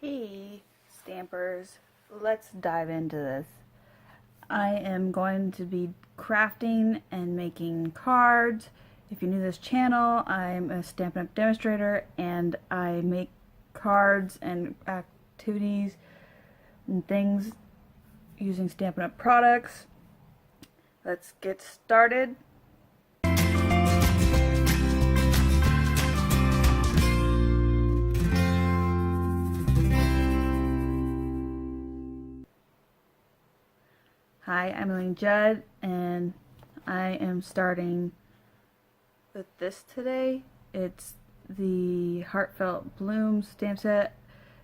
Hey stampers, let's dive into this. I am going to be crafting and making cards. If you're new to this channel, I'm a Stampin UP demonstrator and I make cards and activities and things using Stampin UP products. Let's get started. Hi, I'm Eileen Judd, and I am starting with this today. It's the Heartfelt Blooms Stamp Set,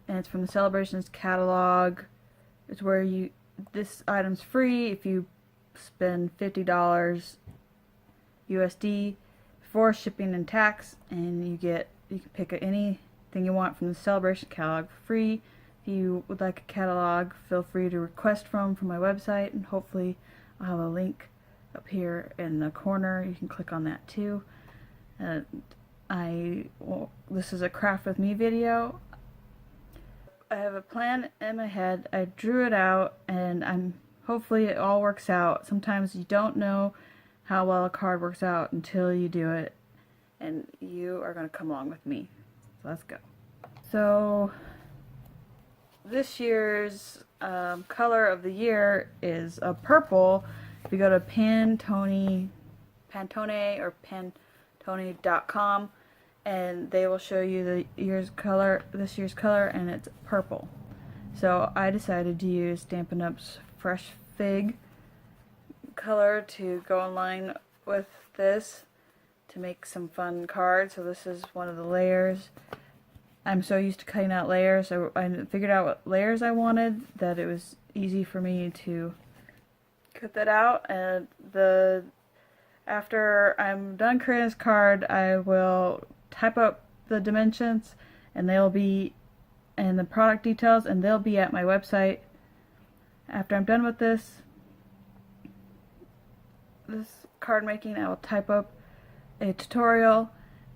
and it's from the Sale A Bration Catalog. It's where this item's free if you spend $50 USD before shipping and tax, and you can pick anything you want from the Sale A Bration Catalog for free. If you would like a catalog, feel free to request from my website, and hopefully I'll have a link up here in the corner. You can click on that too. This is a craft with me video. I have a plan in my head. I drew it out, and hopefully it all works out. Sometimes you don't know how well a card works out until you do it, and you are going to come along with me. So let's go. So this year's color of the year is a purple. If you go to Pantone or Pantone.com, and they will show you this year's color, and it's purple. So I decided to use Stampin' Up's Fresh Fig color to go in line with this to make some fun cards. So this is one of the layers. I'm so used to cutting out layers, so I figured out what layers I wanted, that it was easy for me to cut that out. And after I'm done creating this card, I will type up the dimensions, and they'll be in the product details, and they'll be at my website. After I'm done with this card making, I will type up a tutorial,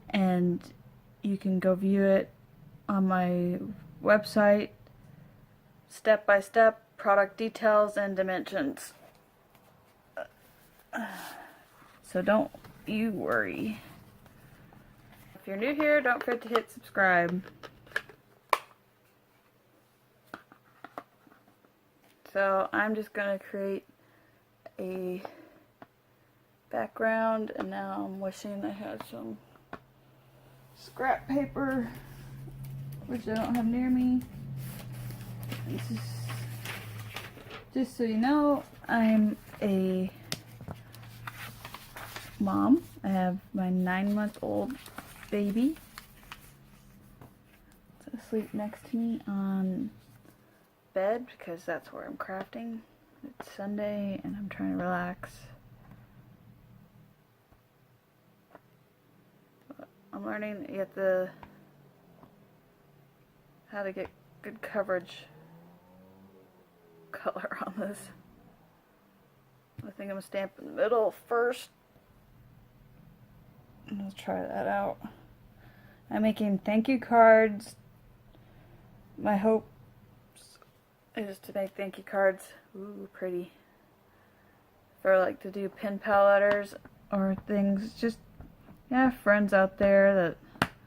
and you can go view it on my website, step by step, product details and dimensions. So don't you worry. If you're new here, don't forget to hit subscribe. So I'm just gonna create a background, and now I'm wishing I had some scrap paper, which I don't have near me. Just so you know, I'm a mom. I have my 9-month-old baby asleep next to me on bed because that's where I'm crafting. It's Sunday and I'm trying to relax. I'm learning how to get good coverage color on this. I think I'm gonna stamp in the middle first. Let's try that out. I'm making thank you cards. My hope is to make thank you cards. Ooh, pretty. For like to do pen pal letters or things. Just friends out there that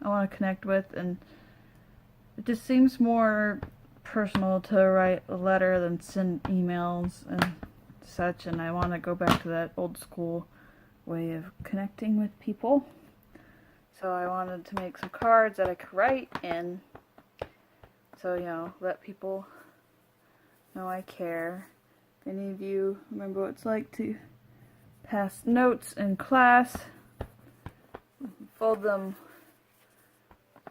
I want to connect with, and it just seems more personal to write a letter than send emails and such, and I want to go back to that old school way of connecting with people. So I wanted to make some cards that I could write in, so let people know I care. If any of you remember what it's like to pass notes in class, fold them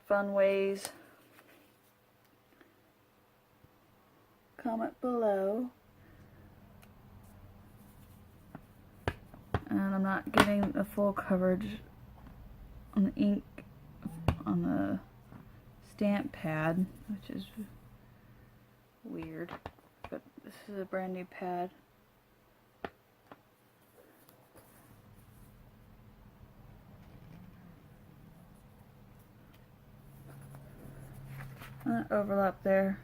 fun ways, comment below. And I'm not getting the full coverage on the ink on the stamp pad, which is weird, but this is a brand new pad. Overlap there.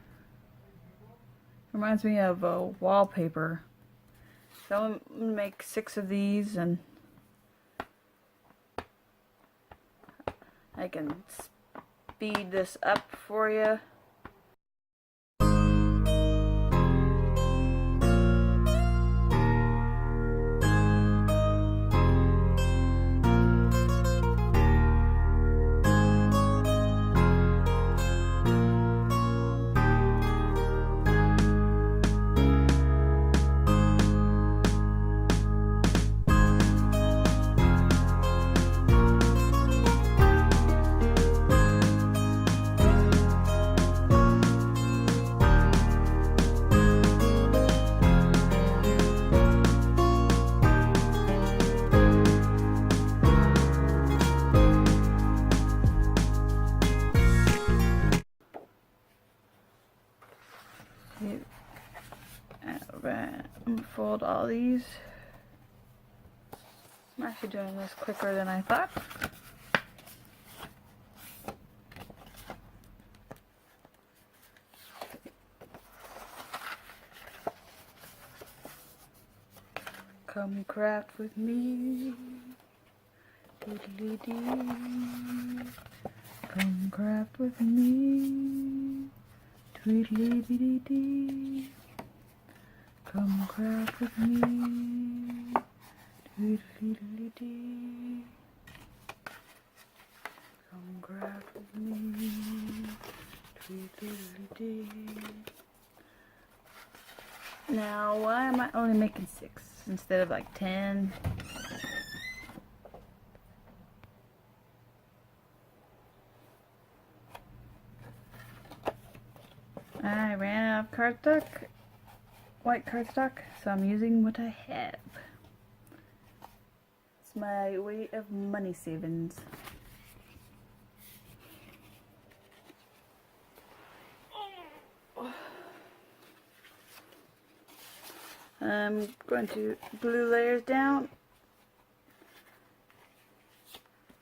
Reminds me of a wallpaper. So I'm gonna make 6 of these, and I can speed this up for you. Fold all these. I'm actually doing this quicker than I thought. Come craft with me. Doodly-dee. Come craft with me. Tweedly-dee-dee-dee. Come craft with me. Tweedly-dee-dee. Come craft with me. Tweedly-dee-dee. Now, why am I only making 6 instead of like 10? I ran out of cardstock. White cardstock, so I'm using what I have. It's my way of money savings. I'm going to glue layers down.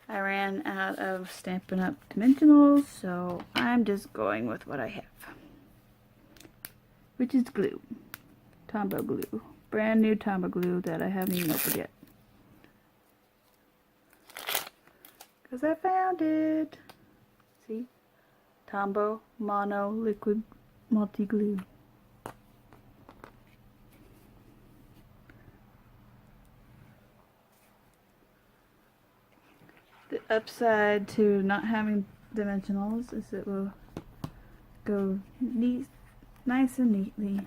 I ran out of Stampin' Up dimensionals, so I'm just going with what I have, which is glue. Tombow glue. Brand new Tombow glue that I haven't even opened yet. Because I found it. See? Tombow Mono Liquid Multi Glue. The upside to not having dimensionals is it will go nice and neatly.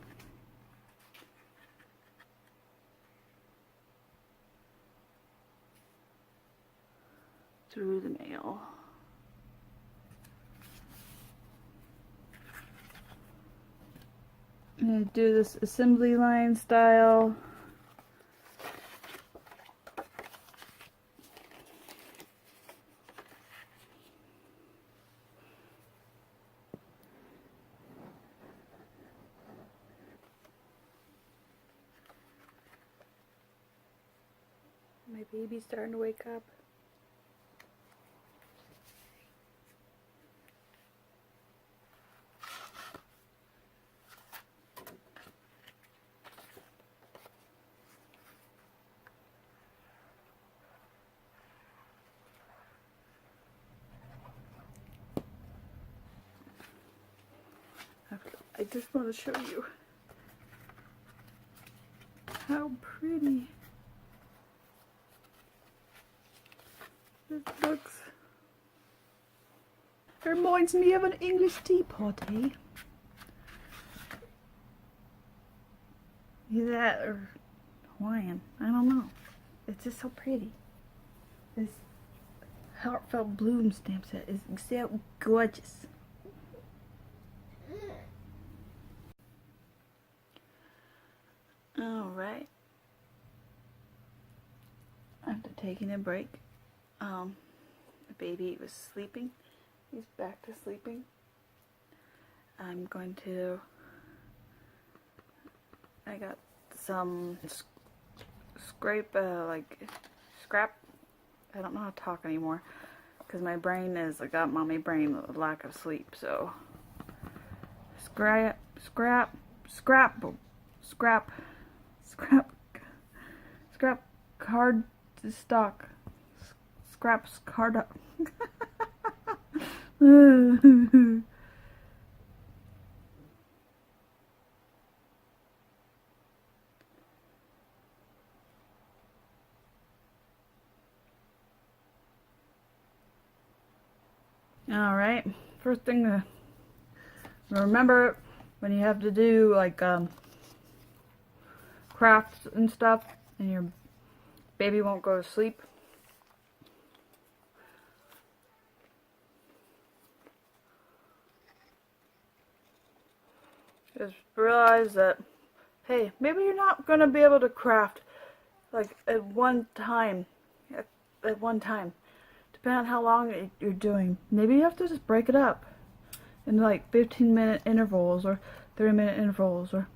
Through the mail. I'm going to do this assembly line style. My baby's starting to wake up. I just want to show you how pretty this looks. It reminds me of an English teapot, eh? Either that or Hawaiian. I don't know. It's just so pretty. This Heartfelt Blooms Stamp Set is so gorgeous. Alright. After taking a break, the baby was sleeping. He's back to sleeping. I'm going to, I got some scrap, I don't know how to talk anymore, because my brain is, I got mommy brain with lack of sleep, so scrap, scrap, scrap, scrap, scrap, scrap card stock, scraps card. Alright, first thing to remember when you have to do like crafts and stuff and your baby won't go to sleep. Just realize that, hey, maybe you're not going to be able to craft like at one time. Depending on how long you're doing. Maybe you have to just break it up in like 15-minute intervals or 30-minute intervals, or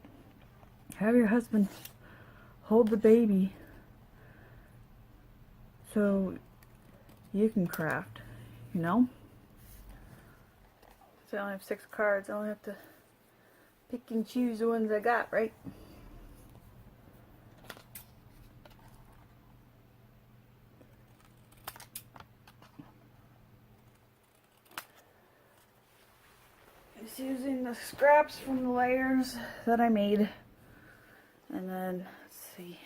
have your husband hold the baby so you can craft, you know? So I only have 6 cards. I only have to pick and choose the ones I got, right? Just using the scraps from the layers that I made. And then, let's see.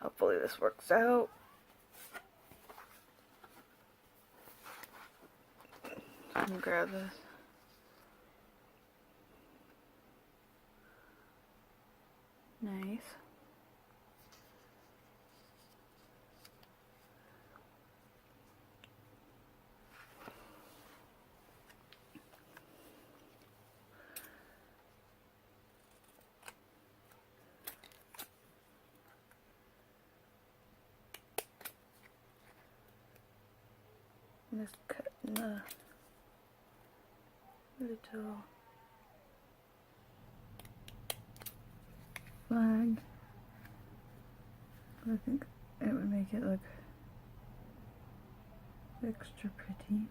Hopefully this works out. Let me grab this. Nice. I'm just cutting the little flag. I think it would make it look extra pretty.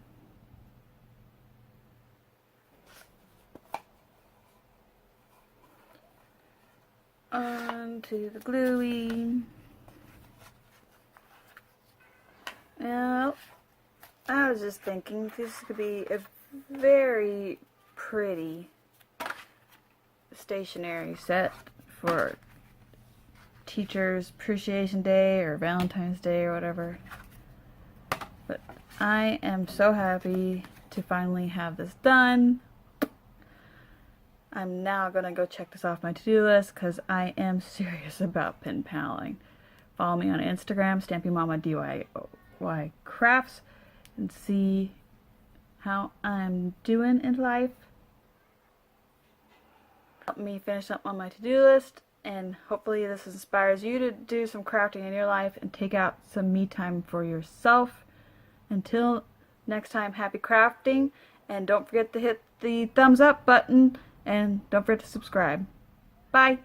Onto the gluey. Now, I was just thinking this could be a very pretty stationery set for Teachers Appreciation Day or Valentine's Day or whatever. But I am so happy to finally have this done. I'm now gonna go check this off my to-do list because I am serious about pen paling. Follow me on Instagram, Stampin' Mama DIY Crafts, and see how I'm doing in life. Help me finish up on my to-do list, and hopefully this inspires you to do some crafting in your life and take out some me time for yourself. Until next time, happy crafting, and don't forget to hit the thumbs up button, and don't forget to subscribe. Bye!